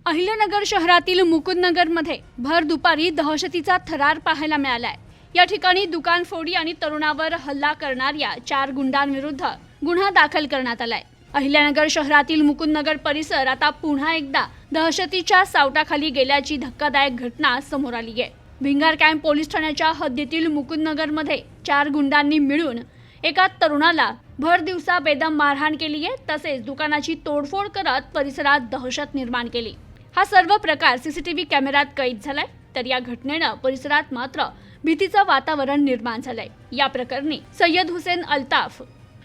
अहिल्यानगर शहरातील मुकुंदनगरमध्ये भर दुपारी दहशतीचा थरार पाहायला मिळालाय। या ठिकाणी दुकान फोडी आणि तरुणावर हल्ला करणाऱ्या 4 गुंडांविरुद्ध गुन्हा दाखल करण्यात आलाय। अहिल्यानगर शहरातील मुकुंदनगर परिसर आता पुन्हा एकदा दहशतीच्या सावटाखाली गेल्याची धक्कादायक घटना समोर आली आहे। भिंगार कॅम्प पोलीस ठाण्याच्या हद्दीतील मुकुंदनगरमध्ये 4 गुंडांनी मिळून एका तरुणाला भर दिवसा बेदम मारहाण केली आहे, तसेच दुकानाची तोडफोड करत परिसरात दहशत निर्माण केली। हा सर्व प्रकार सीसीटीव्ही कॅमेऱ्यात कैद झालाय। तर या घटनेनं परिसरात मात्र भीतीचं वातावरण निर्माण झालंय। या प्रकरणी सय्यद हुसेन अल्ताफ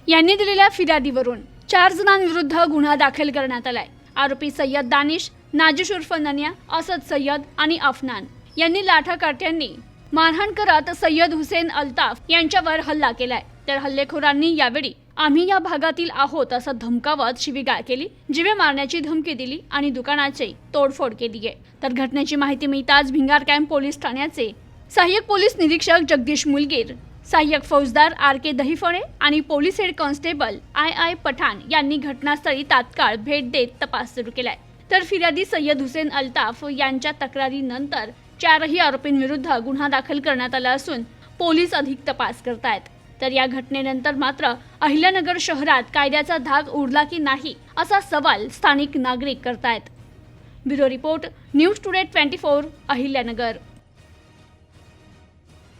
यांनी दिलेल्या फिर्यादीवरून 4 जणांविरुद्ध गुन्हा दाखल करण्यात आलाय। आरोपी सय्यद दानिश, नाजिश उर्फ नन्या, असद सय्यद आणि अफनान यांनी लाठाकाठ्यांनी मारहाण करत सय्यद हुसेन अल्ताफ यांच्यावर हल्ला केलाय। तर हल्लेखोरांनी यावेळी आम्ही या भागातील आहोत असं धमकावत शिवीगाळ केली, जीवे मारण्याची धमकी दिली आणि दुकानाची तोडफोड केली आहे। तर घटनेची माहिती मिळताच भिंगार कॅम्प पोलीस ठाण्याचे सहाय्यक पोलीस निरीक्षक जगदीश मुलगीर, सहाय्यक फौजदार RK दहिफळे आणि police head constable II Pathan यांनी घटनास्थळी तात्काळ भेट देत तपास सुरू केलाय। तर फिर्यादी सय्यद हुसेन अल्ताफ यांच्या तक्रारीनंतर 4ही आरोपींविरुद्ध गुन्हा दाखल करण्यात आला असून पोलीस अधिक तपास करतायत। तर या घटनेनंतर मात्र अहिल्यानगर शहरात कायद्याचा धाक उडला की नाही असा सवाल स्थानिक नागरिक करतायत। Bureau report, news today 24, Ahilyanagar.